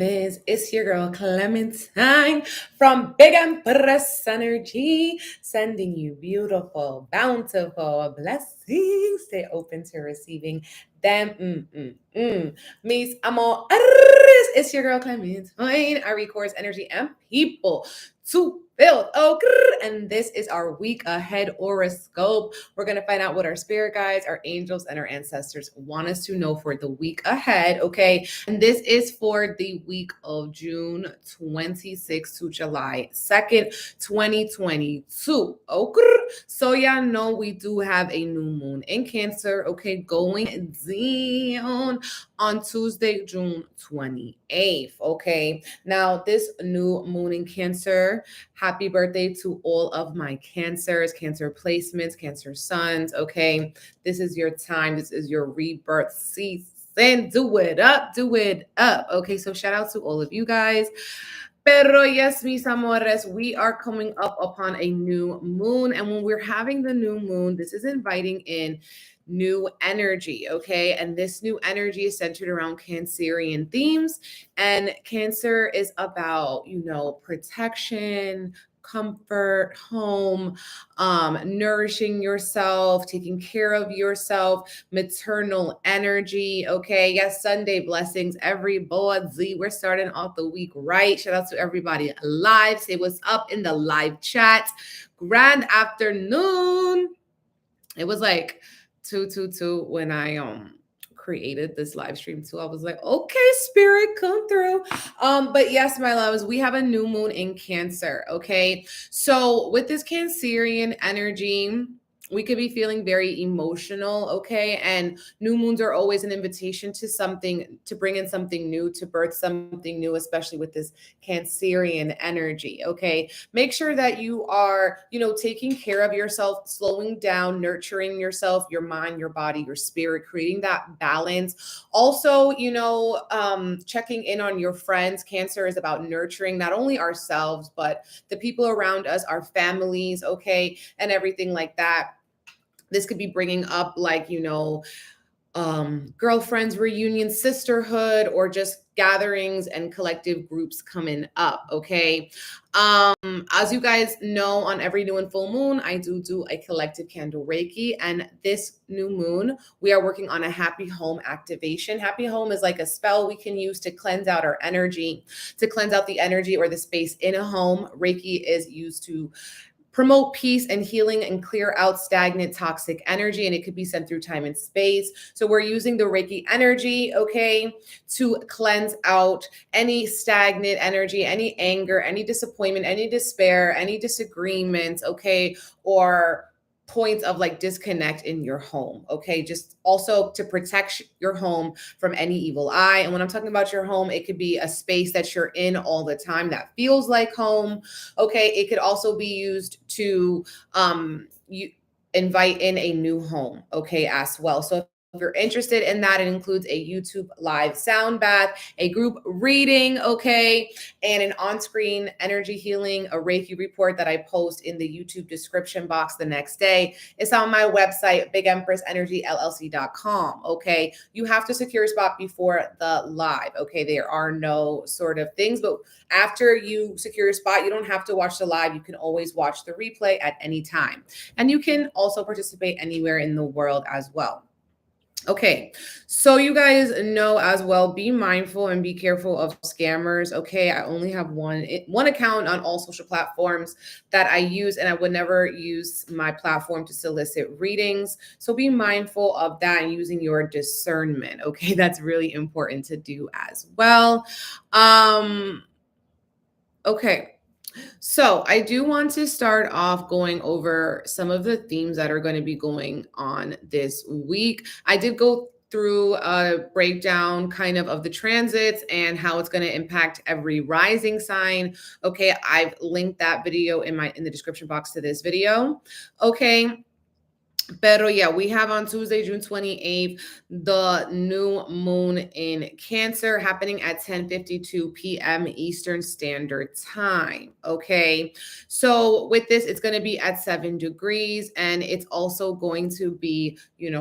It's your girl Clementine from Big Empress Energy, sending you beautiful, bountiful blessings. Stay open to receiving them. Mis amores. It's your girl Clementine. I records energy and people to build. And this is our week ahead horoscope. We're going to find out what our spirit guides, our angels, and our ancestors want us to know for the week ahead. Okay. And this is for the week of June 26th to July 2nd, 2022. Okay. So y'all know we do have a new moon in Cancer, okay, going down on Tuesday, June 28th, okay? Now, this new moon in Cancer, happy birthday to all of my Cancers, Cancer placements, Cancer suns, okay? This is your time. This is your rebirth season. Do it up, okay? So shout out to all of you guys. Pero yes, mis amores, we are coming up upon a new moon. And when we're having the new moon, this is inviting in new energy, okay? And this new energy is centered around Cancerian themes. And Cancer is about, protection, comfort, home, nourishing yourself, taking care of yourself, maternal energy. Okay. Yes, Sunday blessings, everybody. We're starting off the week right. Shout out to everybody live. Say what's up in the live chat. Grand afternoon. It was like 222 when I created this live stream too. I was like, okay, spirit, come through. But yes, my loves, we have a new moon in Cancer. Okay. So with this Cancerian energy, we could be feeling very emotional, okay? And new moons are always an invitation to something, to bring in something new, to birth something new, especially with this Cancerian energy, okay? Make sure that you are, taking care of yourself, slowing down, nurturing yourself, your mind, your body, your spirit, creating that balance. Also, checking in on your friends. Cancer is about nurturing not only ourselves, but the people around us, our families, okay? And everything like that. This could be bringing up girlfriends reunion, sisterhood, or just gatherings and collective groups coming up. Okay. As you guys know, on every new and full moon, I do a collective candle Reiki. And this new moon, we are working on a happy home activation. Happy home is like a spell we can use to cleanse out our energy, to cleanse out the energy or the space in a home. Reiki is used to promote peace and healing and clear out stagnant toxic energy. And it could be sent through time and space. So we're using the Reiki energy, okay, to cleanse out any stagnant energy, any anger, any disappointment, any despair, any disagreements, okay, or points of disconnect in your home, okay? Just also to protect your home from any evil eye. And when I'm talking about your home, it could be a space that you're in all the time that feels like home, okay? It could also be used to you invite in a new home, okay, as well. So if you're interested in that, it includes a YouTube live sound bath, a group reading, okay, and an on-screen energy healing, a Reiki report that I post in the YouTube description box the next day. It's on my website, bigempressenergyllc.com, okay? You have to secure a spot before the live, okay? There are no sort of things, but after you secure your spot, you don't have to watch the live. You can always watch the replay at any time. And you can also participate anywhere in the world as well. Okay, so you guys know as well, be mindful and be careful of scammers. Okay, I only have one account on all social platforms that I use, and I would never use my platform to solicit readings. So be mindful of that and using your discernment. Okay, that's really important to do as well. Okay. So I do want to start off going over some of the themes that are going to be going on this week. I did go through a breakdown kind of the transits and how it's going to impact every rising sign. Okay, I've linked that video in the description box to this video. Okay. Pero yeah, we have on Tuesday, June 28th, the new moon in Cancer happening at 10:52 p.m. Eastern Standard Time. Okay. So with this, it's going to be at 7 degrees, and it's also going to be,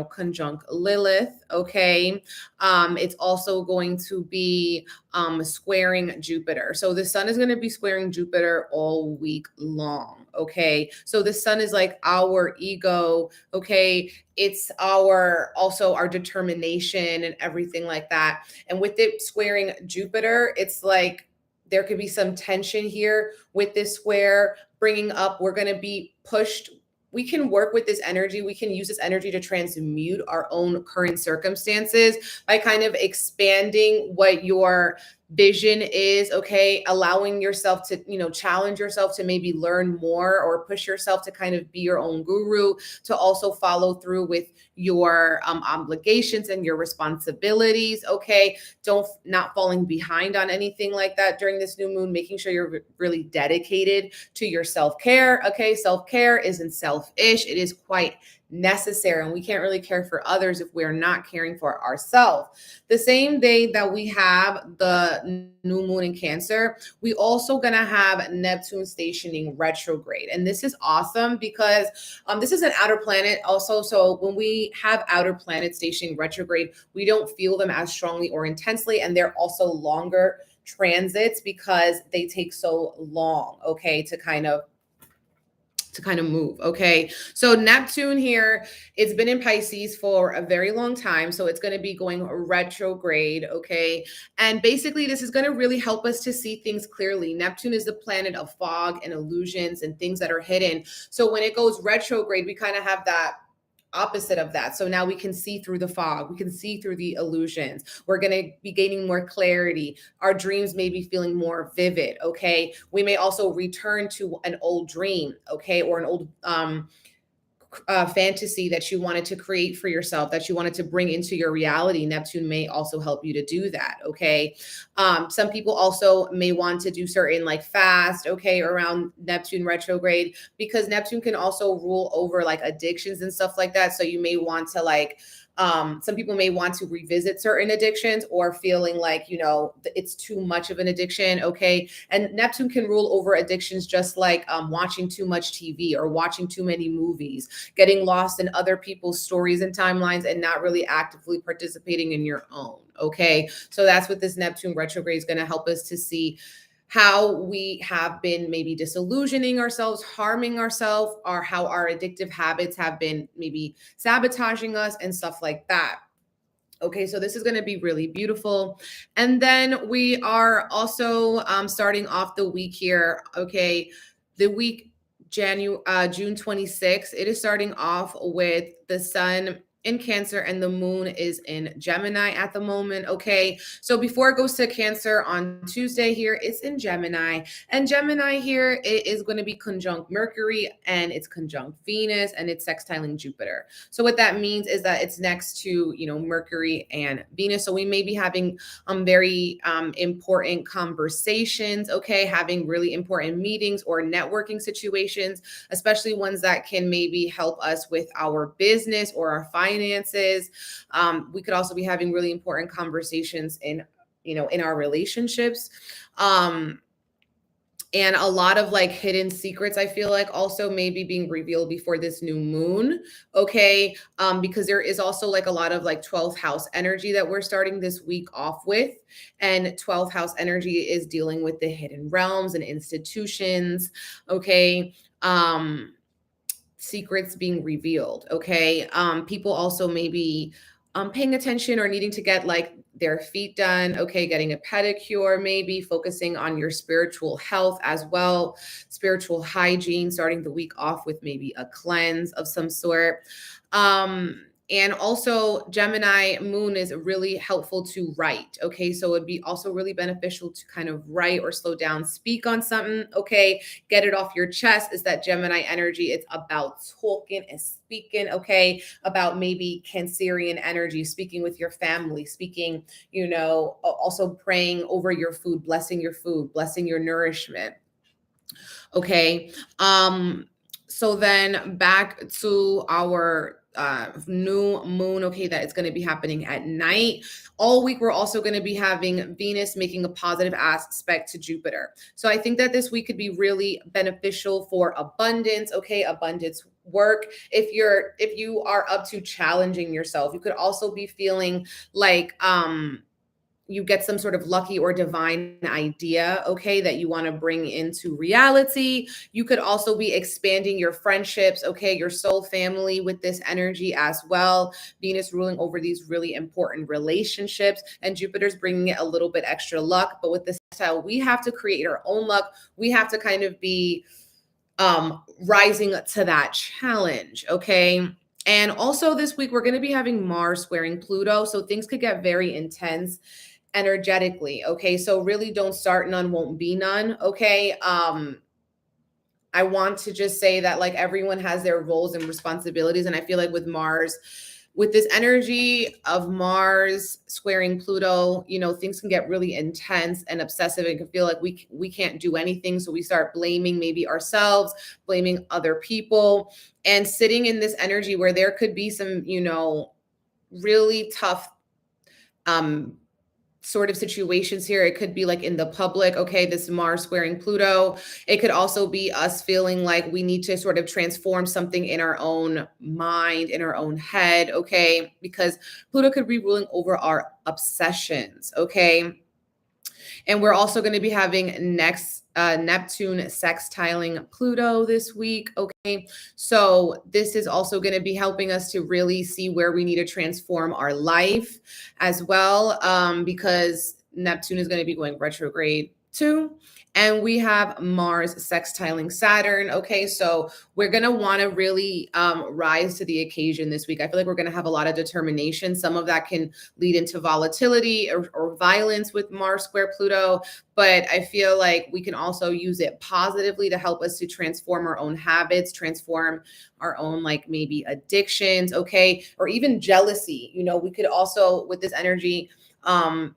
conjunct Lilith. Okay. It's also going to be squaring Jupiter. So the sun is going to be squaring Jupiter all week long. Okay. So the sun is like our ego. Okay. It's also our determination and everything like that. And with it squaring Jupiter, it's like there could be some tension here with this square bringing up. We're going to be pushed. We can work with this energy. We can use this energy to transmute our own current circumstances by kind of expanding what your vision is, okay? Allowing yourself to, challenge yourself to maybe learn more or push yourself to kind of be your own guru, to also follow through with your obligations and your responsibilities, okay? Not falling behind on anything like that during this new moon, making sure you're really dedicated to your self-care, okay? Self-care isn't selfish. It is quite necessary, and we can't really care for others if we're not caring for ourselves. The same day that we have the new moon in Cancer, we also gonna have Neptune stationing retrograde, and this is awesome because this is an outer planet also. So when we have outer planets stationing retrograde, we don't feel them as strongly or intensely, and they're also longer transits because they take so long, okay, to kind of move. Okay. So Neptune here, it's been in Pisces for a very long time. So it's going to be going retrograde. Okay. And basically this is going to really help us to see things clearly. Neptune is the planet of fog and illusions and things that are hidden. So when it goes retrograde, we kind of have that opposite of that. So now we can see through the fog. We can see through the illusions. We're going to be gaining more clarity. Our dreams may be feeling more vivid. Okay. We may also return to an old dream. Okay. Or an old, fantasy that you wanted to create for yourself, that you wanted to bring into your reality. Neptune may also help you to do that. Okay. Some people also may want to do certain like fast, okay, around Neptune retrograde, because Neptune can also rule over like addictions and stuff like that. So you may want to like, some people may want to revisit certain addictions or feeling like, it's too much of an addiction. Okay. And Neptune can rule over addictions, just like watching too much TV or watching too many movies, getting lost in other people's stories and timelines and not really actively participating in your own. Okay. So that's what this Neptune retrograde is going to help us to see, how we have been maybe disillusioning ourselves, harming ourselves, or how our addictive habits have been maybe sabotaging us and stuff like that. Okay, so this is going to be really beautiful. And then we are also starting off the week here. Okay, the week June 26th, it is starting off with the sun in Cancer and the moon is in Gemini at the moment. Okay, so before it goes to Cancer on Tuesday here, it's in Gemini, and Gemini here, it is going to be conjunct Mercury and it's conjunct Venus and it's sextiling Jupiter. So what that means is that it's next to, Mercury and Venus. So we may be having very important conversations, okay, having really important meetings or networking situations, especially ones that can maybe help us with our business or our finances. We could also be having really important conversations in our relationships. And a lot of like hidden secrets, I feel like also maybe being revealed before this new moon. Okay. Because there is also like a lot of like 12th house energy that we're starting this week off with. And 12th house energy is dealing with the hidden realms and institutions. Okay. Secrets being revealed. Okay. People also maybe paying attention or needing to get like their feet done. Okay. Getting a pedicure, maybe focusing on your spiritual health as well. Spiritual hygiene, starting the week off with maybe a cleanse of some sort. And also Gemini moon is really helpful to write. Okay. So it'd be also really beneficial to kind of write or slow down, speak on something. Okay. Get it off your chest. Is that Gemini energy. It's about talking and speaking. Okay. About maybe Cancerian energy, speaking with your family, speaking, also praying over your food, blessing your nourishment. Okay. So then back to our new moon, okay, that is going to be happening at night. All week, we're also going to be having Venus making a positive aspect to Jupiter. So I think that this week could be really beneficial for abundance, okay, abundance work. If you are up to challenging yourself, you could also be feeling like, you get some sort of lucky or divine idea, okay, that you want to bring into reality. You could also be expanding your friendships, okay, your soul family with this energy as well. Venus ruling over these really important relationships, and Jupiter's bringing it a little bit extra luck. But with this style, we have to create our own luck. We have to kind of be rising to that challenge, okay? And also this week, we're going to be having Mars squaring Pluto, so things could get very intense energetically, okay? So really don't start none, won't be none, okay? I want to just say that like everyone has their roles and responsibilities, and I feel like with Mars, with this energy of Mars squaring Pluto, you know, things can get really intense and obsessive and can feel like we can't do anything. So we start blaming maybe ourselves, blaming other people, and sitting in this energy where there could be some, you know, really tough sort of situations here. It could be like in the public, okay, this Mars squaring Pluto. It could also be us feeling like we need to sort of transform something in our own mind, in our own head, okay, because Pluto could be ruling over our obsessions, okay. And we're also going to be having next Neptune sextiling Pluto this week. Okay. So this is also going to be helping us to really see where we need to transform our life as well, because Neptune is going to be going retrograde too. And we have Mars sextiling Saturn. Okay, so we're going to want to really rise to the occasion this week. I feel like we're going to have a lot of determination. Some of that can lead into volatility or violence with Mars square Pluto, but I feel like we can also use it positively to help us to transform our own habits, transform our own like maybe addictions, okay, or even jealousy. You know, we could also, with this energy,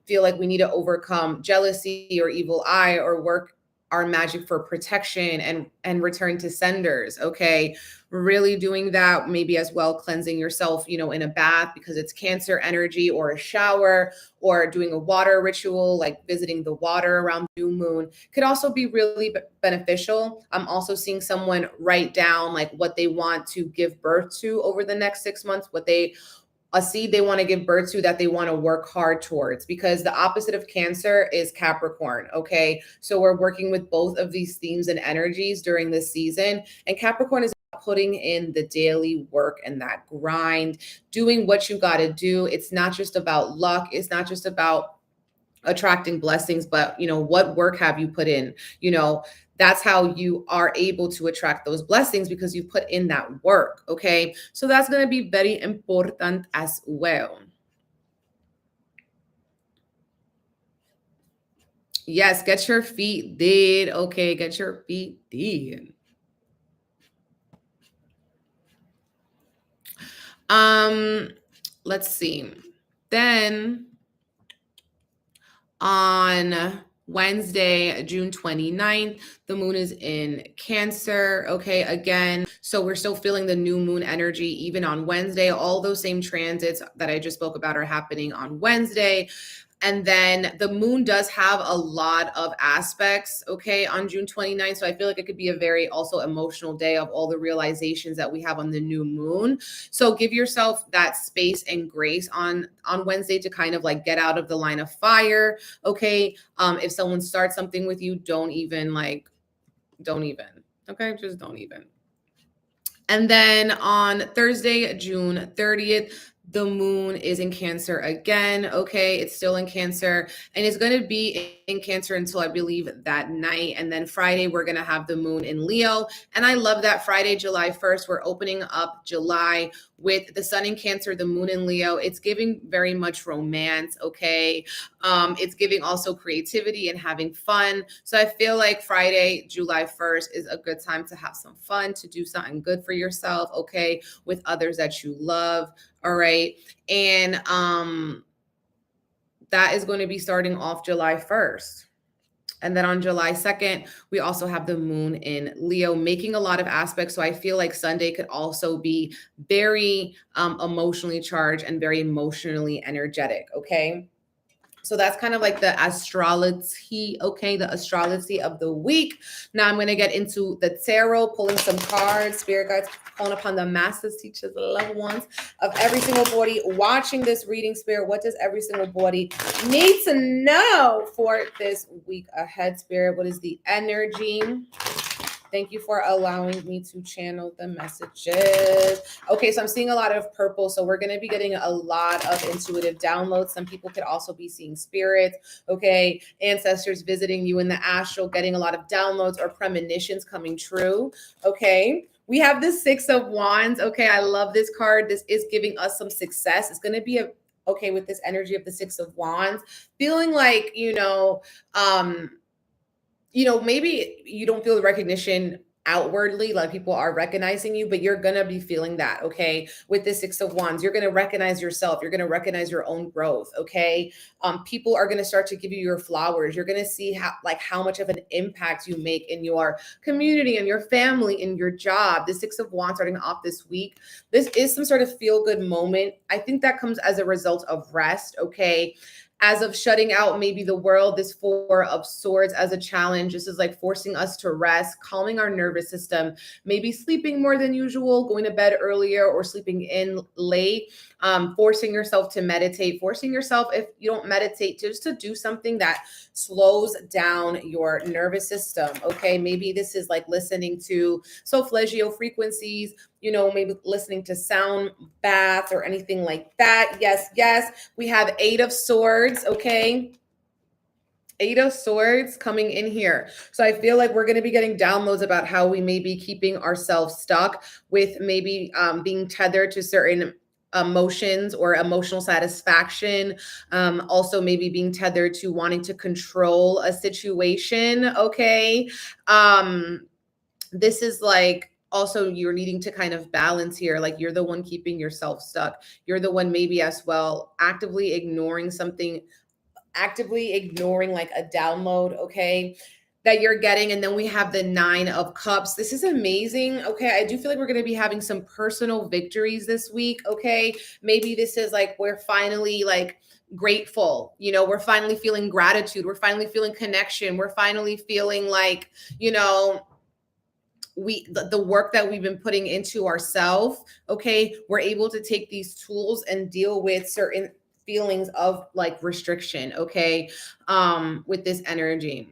feel like we need to overcome jealousy or evil eye or work our magic for protection and return to senders. Okay. Really doing that maybe as well, cleansing yourself, you know, in a bath because it's Cancer energy, or a shower, or doing a water ritual, like visiting the water around new moon could also be really beneficial. I'm also seeing someone write down like what they want to give birth to over the next 6 months, a seed they want to give birth to that they want to work hard towards, because the opposite of Cancer is Capricorn. Okay. So we're working with both of these themes and energies during this season. And Capricorn is putting in the daily work and that grind, doing what you got to do. It's not just about luck. It's not just about attracting blessings, but you know, what work have you put in? You know, that's how you are able to attract those blessings, because you put in that work. Okay. So that's going to be very important as well. Yes. Get your feet did. Okay. Get your feet did. Let's see. Then on Wednesday, June 29th, the moon is in Cancer. Okay, again, so we're still feeling the new moon energy even on Wednesday. All those same transits that I just spoke about are happening on Wednesday. And then the moon does have a lot of aspects, okay, on June 29th. So I feel like it could be a very also emotional day of all the realizations that we have on the new moon. So give yourself that space and grace on Wednesday to kind of like get out of the line of fire, okay? If someone starts something with you, don't even, okay? Just don't even. And then on Thursday, June 30th, the moon is in Cancer again. Okay, it's still in Cancer, and it's going to be in Cancer until I believe that night. And then Friday, we're going to have the moon in Leo. And I love that Friday, July 1st, we're opening up July with the sun in Cancer, the moon in Leo. It's giving very much romance. Okay, it's giving also creativity and having fun. So I feel like Friday, July 1st is a good time to have some fun, to do something good for yourself, okay, with others that you love. All right. And that is going to be starting off July 1st. And then on July 2nd, we also have the moon in Leo, making a lot of aspects. So I feel like Sunday could also be very emotionally charged and very emotionally energetic. Okay. So that's kind of like the astrology, okay, the astrology of the week. Now I'm going to get into the tarot, pulling some cards, spirit guides, calling upon the masters, teachers, loved ones of every single body watching this reading. Spirit, what does every single body need to know for this week ahead? Spirit, what is the energy? Thank you for allowing me to channel the messages. Okay, so I'm seeing a lot of purple. So we're going to be getting a lot of intuitive downloads. Some people could also be seeing spirits, okay? Ancestors visiting you in the astral, getting a lot of downloads or premonitions coming true, okay? We have the Six of Wands. Okay, I love this card. This is giving us some success. It's going to be okay with this energy of the Six of Wands, feeling like, maybe you don't feel the recognition outwardly, like people are recognizing you, but you're going to be feeling that, okay? With the Six of Wands, you're going to recognize yourself. You're going to recognize your own growth, okay? People are going to start to give you your flowers. You're going to see how much of an impact you make in your community and your family, in your job. The Six of Wands starting off this week. This is some sort of feel-good moment. I think that comes as a result of rest, okay? As of shutting out maybe the world, this Four of Swords as a challenge. This is like forcing us to rest, calming our nervous system, maybe sleeping more than usual, going to bed earlier or sleeping in late, forcing yourself to meditate, forcing yourself, if you don't meditate, just to do something that slows down your nervous system, okay? Maybe this is like listening to solfeggio frequencies, maybe listening to sound baths or anything like that. Yes, yes. We have Eight of Swords, okay? Eight of Swords coming in here. So I feel like we're going to be getting downloads about how we may be keeping ourselves stuck with maybe being tethered to certain emotions or emotional satisfaction. Also maybe being tethered to wanting to control a situation, okay? This is like, also you're needing to kind of balance here. Like you're the one keeping yourself stuck. You're the one maybe as well actively ignoring something, actively ignoring like a download, okay, that you're getting. And then we have the Nine of Cups. This is amazing. Okay, I do feel like we're going to be having some personal victories this week, okay? Maybe this is like we're finally like grateful, we're finally feeling gratitude, we're finally feeling connection, we're finally feeling like, the work that we've been putting into ourselves, okay, we're able to take these tools and deal with certain feelings of like restriction, okay, with this energy.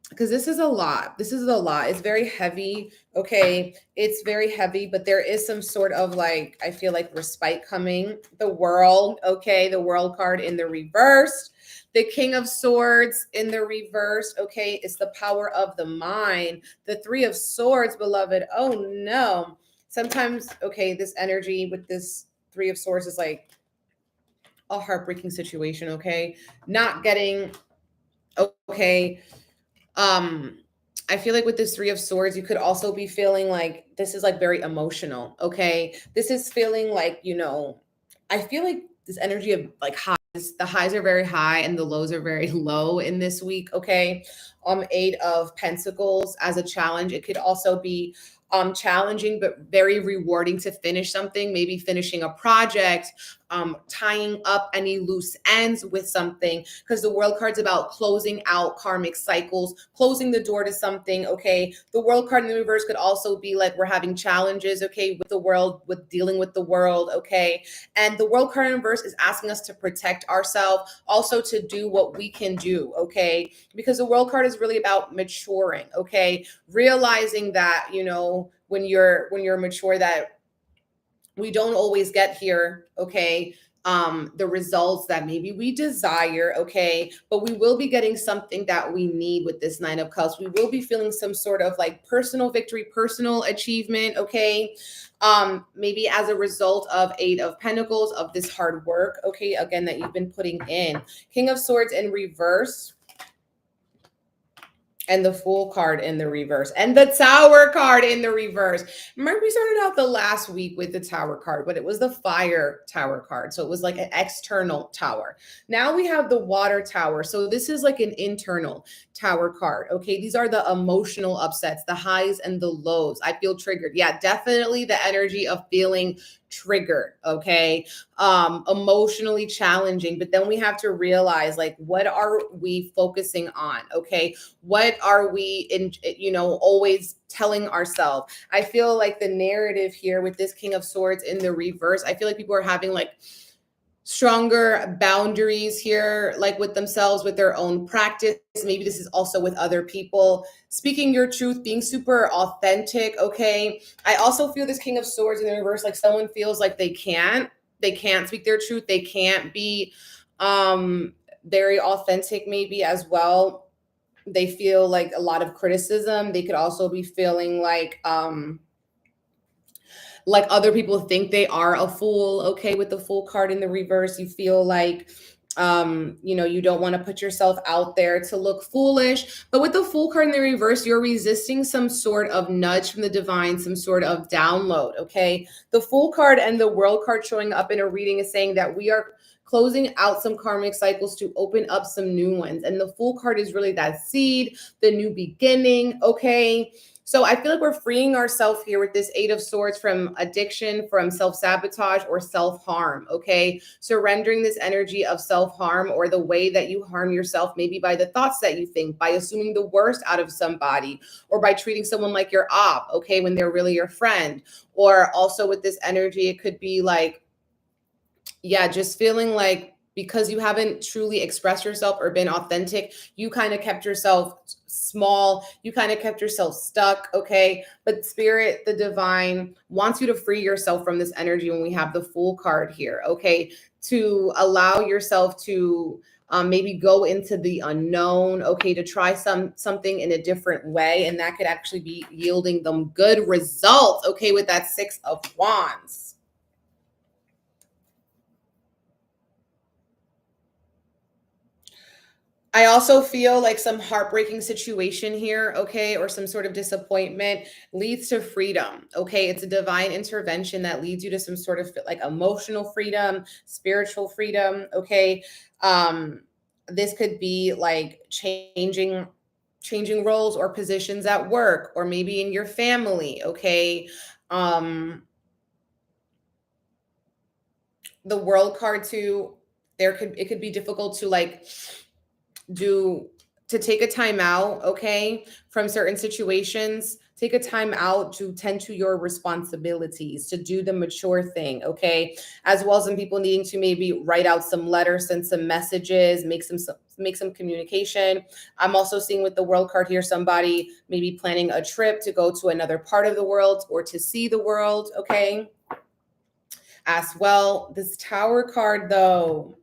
Because this is a lot. This is a lot. It's very heavy, okay? It's very heavy, but there is some sort of like, I feel like respite coming. The World, okay? The World card in the reverse. The King of Swords in the reverse, okay? It's the power of the mind. The Three of Swords, beloved. Oh, no. Sometimes, okay, this energy with this Three of Swords is like a heartbreaking situation, okay? Not getting, okay. I feel like with this Three of Swords, you could also be feeling like this is like very emotional, okay? This is feeling like, I feel like this energy of like highs, the highs are very high and the lows are very low in this week, okay? Eight of Pentacles as a challenge. It could also be challenging but very rewarding to finish something, maybe finishing a project, tying up any loose ends with something, because the World card's about closing out karmic cycles, closing the door to something, okay? The World card in the reverse could also be like we're having challenges, okay, with the world, with dealing with the world, okay? And the World card in reverse is asking us to protect ourselves, also to do what we can do, okay? Because the World card is really about maturing, okay? Realizing that, when you're mature, that we don't always get here, okay, the results that maybe we desire, okay, but we will be getting something that we need with this Nine of Cups. We will be feeling some sort of like personal victory, personal achievement, okay, maybe as a result of Eight of Pentacles, of this hard work, okay, again, that you've been putting in. King of Swords in reverse, and the Fool card in the reverse, and the Tower card in the reverse. Remember, we started out the last week with the Tower card, but it was the Fire Tower card. So it was like an external tower. Now we have the Water Tower. So this is like an internal Tower card. Okay, these are the emotional upsets, the highs and the lows. I feel triggered. Yeah, definitely the energy of feeling triggered, okay? Emotionally challenging, but then we have to realize, like, what are we focusing on, okay? What are we always telling ourselves? I feel like the narrative here with this King of Swords in the reverse, I feel like people are having like stronger boundaries here, like with themselves, with their own practice. Maybe this is also with other people. Speaking your truth, being super authentic, okay? I also feel this King of Swords in the reverse, like someone feels like they can't speak their truth. They can't be very authentic maybe as well. They feel like a lot of criticism. They could also be feeling like other people think they are a fool, okay? With the Fool card in the reverse, you feel like you don't want to put yourself out there to look foolish. But with the Fool card in the reverse, you're resisting some sort of nudge from the divine, some sort of download, okay? The Fool card and the World card showing up in a reading is saying that we are closing out some karmic cycles to open up some new ones. And the Fool card is really that seed, the new beginning, okay? So I feel like we're freeing ourselves here with this Eight of Swords from addiction, from self-sabotage or self-harm, okay? Surrendering this energy of self-harm or the way that you harm yourself, maybe by the thoughts that you think, by assuming the worst out of somebody, or by treating someone like your op, okay, when they're really your friend. Or also with this energy, it could be like, yeah, just feeling like because you haven't truly expressed yourself or been authentic, you kind of kept yourself small, you kind of kept yourself stuck, okay? But Spirit, the divine, wants you to free yourself from this energy when we have the Fool card here, okay? To allow yourself to maybe go into the unknown, okay? To try something in a different way, and that could actually be yielding them good results, okay? With that Six of Wands. I also feel like some heartbreaking situation here, okay, or some sort of disappointment leads to freedom, okay? It's a divine intervention that leads you to some sort of like emotional freedom, spiritual freedom, okay? This could be like changing roles or positions at work or maybe in your family, okay? The World card too, it could be difficult to like take a time out, okay, from certain situations. Take a time out to tend to your responsibilities, to do the mature thing, okay? As well as some people needing to maybe write out some letters, send some messages, make some communication. I'm also seeing with the World card here, somebody maybe planning a trip to go to another part of the world or to see the world, okay? As well, this Tower card though,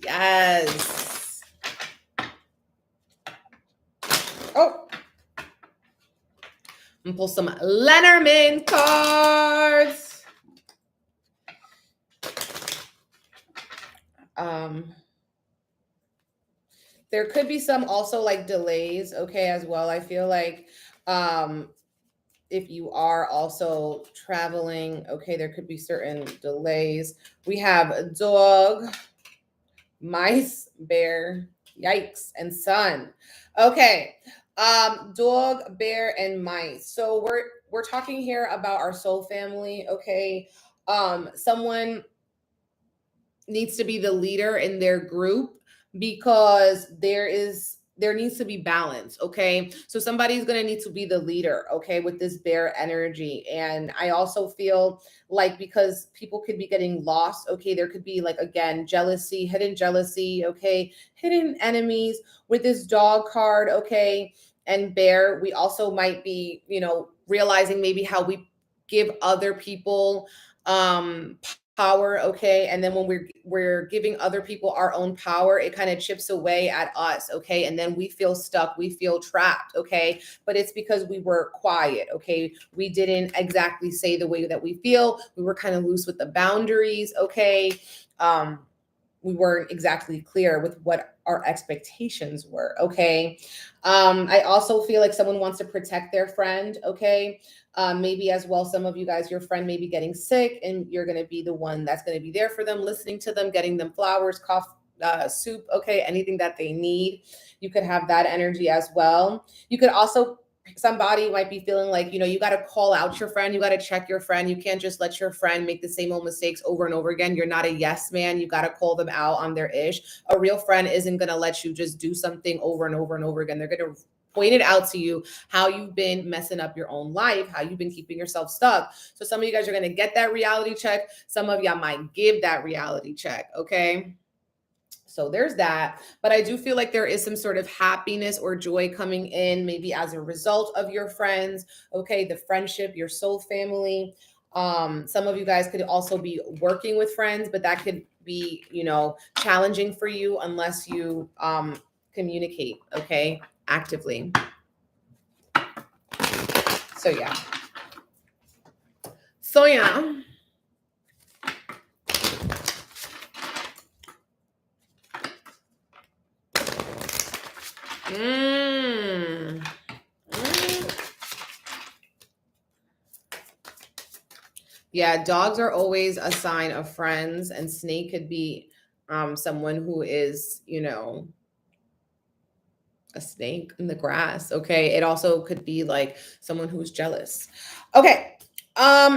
yes. Oh, and pull some Lenormand cards. There could be some also like delays, okay, as well. I feel like if you are also traveling, okay, there could be certain delays. We have dog, mice, bear, yikes, and sun. Okay, dog, bear, and mice. So we're talking here about our soul family, okay? Someone needs to be the leader in their group because there needs to be balance, okay? So somebody's going to need to be the leader, okay, with this bear energy. And I also feel like because people could be getting lost, okay, there could be like, again, jealousy, hidden jealousy, okay, hidden enemies with this dog card, okay, and bear. We also might be, realizing maybe how we give other people power, okay, and then when we're giving other people our own power, it kind of chips away at us, okay, and then we feel stuck, we feel trapped, okay, but it's because we were quiet, okay, we didn't exactly say the way that we feel, we were kind of loose with the boundaries, okay, we weren't exactly clear with what our expectations were, okay. I also feel like someone wants to protect their friend, okay. Maybe as well, some of you guys, your friend may be getting sick and you're going to be the one that's going to be there for them, listening to them, getting them flowers, soup, okay, anything that they need. You could have that energy as well. You could also, somebody might be feeling like, you got to call out your friend. You got to check your friend. You can't just let your friend make the same old mistakes over and over again. You're not a yes man. You got to call them out on their ish. A real friend isn't going to let you just do something over and over and over again. They're going to point it out to you how you've been messing up your own life, how you've been keeping yourself stuck. So some of you guys are going to get that reality check. Some of y'all might give that reality check. Okay. So there's that. But I do feel like there is some sort of happiness or joy coming in, maybe as a result of your friends. Okay. The friendship, your soul family. Some of you guys could also be working with friends, but that could be, challenging for you unless you communicate, okay, actively. So yeah. Yeah, dogs are always a sign of friends, and snake could be someone who is, a snake in the grass. Okay. It also could be like someone who's jealous. Okay. Nah.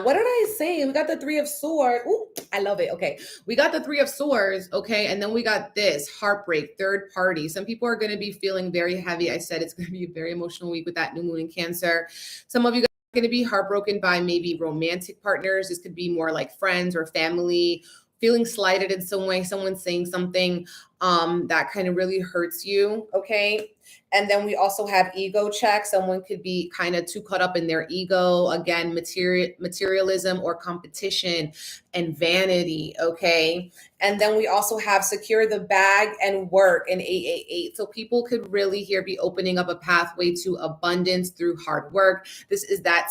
What did I say? We got the Three of Swords. Ooh, I love it. Okay. We got the Three of Swords. Okay. And then we got this heartbreak, third party. Some people are going to be feeling very heavy. I said it's going to be a very emotional week with that new moon in Cancer. Some of you guys are going to be heartbroken by maybe romantic partners. This could be more like friends or family, feeling slighted in some way, someone saying something that kind of really hurts you, okay? And then we also have ego check. Someone could be kind of too caught up in their ego. Again, materialism or competition and vanity, okay? And then we also have secure the bag and work in 888. So people could really here be opening up a pathway to abundance through hard work. This is that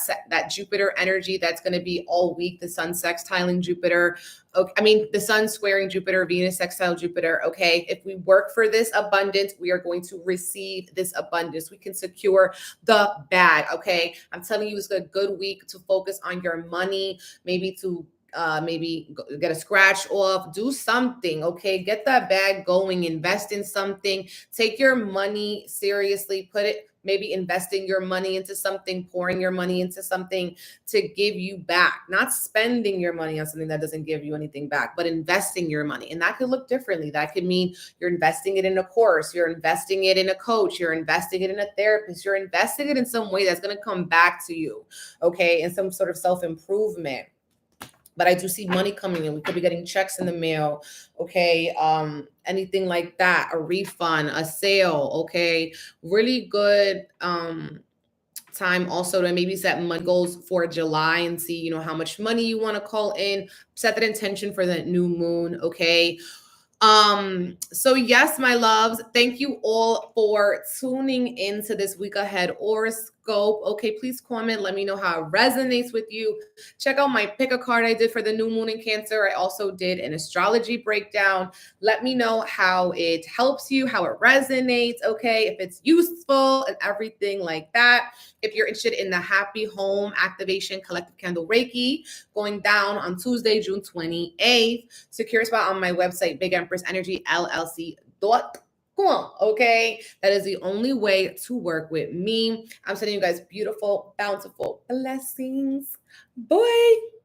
Jupiter energy that's going to be all week. The sun sextiling Jupiter. Okay, I mean, the sun squaring Jupiter, Venus sextile Jupiter, okay? If we work for this abundance, we are going to receive this abundance. We can secure the bag, okay? I'm telling you, it's a good week to focus on your money, maybe to maybe get a scratch off, do something, okay? Get that bag going, invest in something, take your money seriously, maybe investing your money into something, pouring your money into something to give you back, not spending your money on something that doesn't give you anything back, but investing your money. And that could look differently. That could mean you're investing it in a course, you're investing it in a coach, you're investing it in a therapist, you're investing it in some way that's going to come back to you, okay? In some sort of self-improvement. But I do see money coming in. We could be getting checks in the mail, okay? Anything like that, a refund, a sale, okay? Really good time also to maybe set money goals for July and see, how much money you want to call in. Set that intention for the new moon, okay? So yes, my loves, thank you all for tuning into this week ahead horoscope. Okay, please comment, let me know how it resonates with you. Check out my pick a card I did for the new moon in Cancer. I also did an astrology breakdown. Let me know how it helps you, how it resonates, okay, if it's useful and everything like that. If you're interested in the Happy Home Activation Collective Candle Reiki going down on Tuesday, June 28th, secure a spot on my website, BigEmpressEnergyLLC.com. Okay, that is the only way to work with me. I'm sending you guys beautiful, bountiful blessings. Bye.